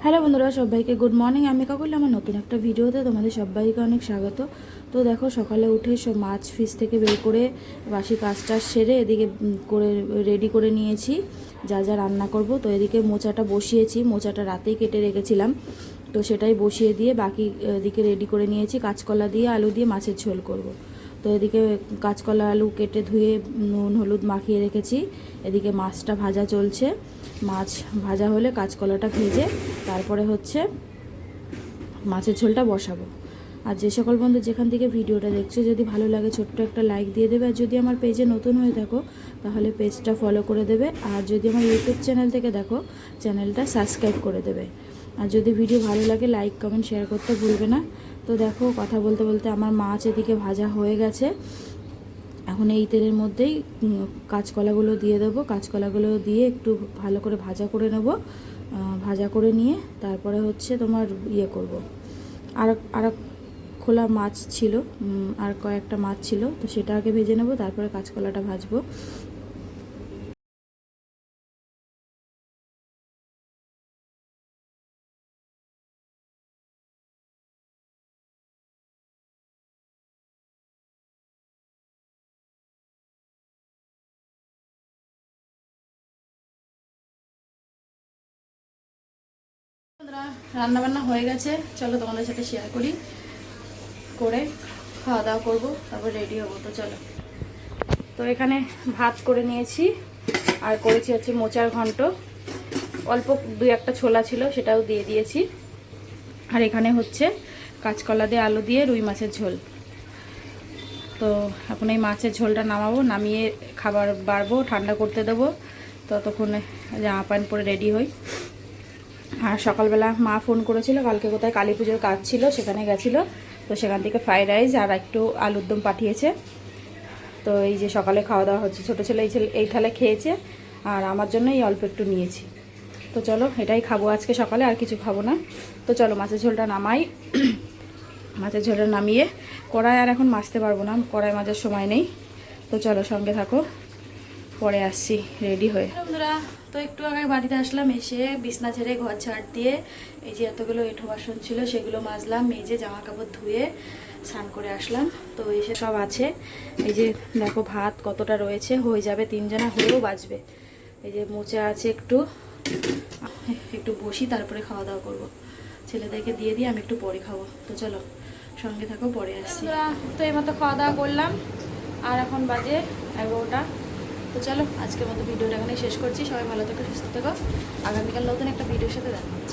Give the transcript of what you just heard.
Hello বন্ধুরা, সবাইকে good morning. আমি কাকুলি আমার নতুন একটা ভিডিওতে তোমাদের সবাইকে অনেক স্বাগত। তো দেখো, সকালে উঠে সব মাছ ফ্রিজ থেকে বের করে বাসি কাজটা সেরে এদিকে করে রেডি করে নিয়েছি যা যা রান্না করব। তো এদিকে মোচাটা বসিয়েছি, মোচাটা রাতেই কেটে রেখেছিলাম, তো সেটাই বসিয়ে দিয়ে বাকি এদিকে রেডি করে নিয়েছি। কাঁচকলা দিয়ে আলু দিয়ে মাছের ঝোল করব। তো এদিকে কাঁচকলা আলু কেটে ধুয়ে নুন হলুদ মাখিয়ে রেখেছি। এদিকে মাছটা ভাজা চলছে। মাছ ভাজা হলে কাঁচকলাটা ভেজে তারপরে হচ্ছে মাছের ঝোলটা বসাবো। আর যে সকল বন্ধু যেখান থেকে ভিডিওটা দেখছো, যদি ভালো লাগে ছোট্ট একটা লাইক দিয়ে দেবে। আর যদি আমার পেজে নতুন হয়ে থাকো তাহলে পেজটা ফলো করে দেবে। আর যদি আমার ইউটিউব চ্যানেল থেকে দেখো, চ্যানেলটা সাবস্ক্রাইব করে দেবে। আর যদি ভিডিও ভালো লাগে লাইক কমেন্ট শেয়ার করতে ভুলবে না। তো দেখো, কথা বলতে বলতে আমার মাছ এদিকে ভাজা হয়ে গেছে। এখন এই তেলের মধ্যেই কাঁচকলাগুলো দিয়ে দেবো। কাঁচকলাগুলো দিয়ে একটু ভালো করে ভাজা করে নেব। ভাজা করে নিয়ে তারপরে হচ্ছে তোমার করব। আর খোলা মাছ ছিল, আর কয়েকটা মাছ ছিল, তো সেটা আগে ভেজে নেব, তারপরে কাঁচকলাটা ভাজবো। রান্না বান্না হয়ে গেছে, চলো তোমাদের সাথে শেয়ার করি। করে খাওয়া দাওয়া করবো, তারপর রেডি হবো। তো চলো। তো এখানে ভাত করে নিয়েছি, আর করেছি হচ্ছে মোচার ঘন্ট। অল্প দুই একটা ছোলা ছিল, সেটাও দিয়ে দিয়েছি। আর এখানে হচ্ছে কাঁচকলা দিয়ে আলু দিয়ে রুই মাছের ঝোল। তো এখন এই মাছের ঝোলটা নামাবো, নামিয়ে খাবার বাড়বো, ঠান্ডা করতে দেবো। ততক্ষণে জামা প্যান্ট পরে রেডি হই। আর সকালবেলা মা ফোন করেছিল, কালকে কোথায় কালী পুজোর কাজ ছিল, সেখানে গেছিলো। তো সেখান থেকে ফ্রাইড রাইস আর একটু আলুর দম পাঠিয়েছে। তো এই যে সকালে খাওয়া দাওয়া হচ্ছে। ছোটো ছেলে এই থালে খেয়েছে, আর আমার জন্য এই অল্প একটু নিয়েছি। তো চলো, এটাই খাবো আজকে সকালে, আর কিছু খাবো না। তো চলো মাছের ঝোলটা নামাই। মাছের ঝোলটা নামিয়ে কড়াই আর এখন মাজতে পারবো না, কড়াই মাজার সময় নেই। তো চলো সঙ্গে থাকো, পরে আসছি রেডি হয়ে। বন্ধুরা, তো একটু আগে বাড়িতে আসলাম, এসে বিছনা ছেড়ে ঘর ঝাড় দিয়ে এই যে এতগুলো এঁঠো বাসন ছিল সেগুলো মাজলাম, মেজে জামা কাপড় ধুয়ে স্নান করে আসলাম। তো এসে সব আছে। এই যে দেখো ভাত কতটা রয়েছে, হয়ে যাবে, তিনজনা হয়েও বাঁচবে। এই যে মোচা আছে, একটু একটু বসি, তারপরে খাওয়া দাওয়া করবো। ছেলেদেরকে দিয়ে আমি একটু পরে খাবো। তো চলো সঙ্গে থাকো, পরে আসছি। তো এই মতো খাওয়া দাওয়া করলাম, আর এখন বাজে 11টা। তো চলো আজকের মতো ভিডিওটা এখানে শেষ করছি। সবাই ভালো থেকো, সুস্থ থেকো। আগামীকাল নতুন একটা ভিডিওর সাথে দেখা হচ্ছে।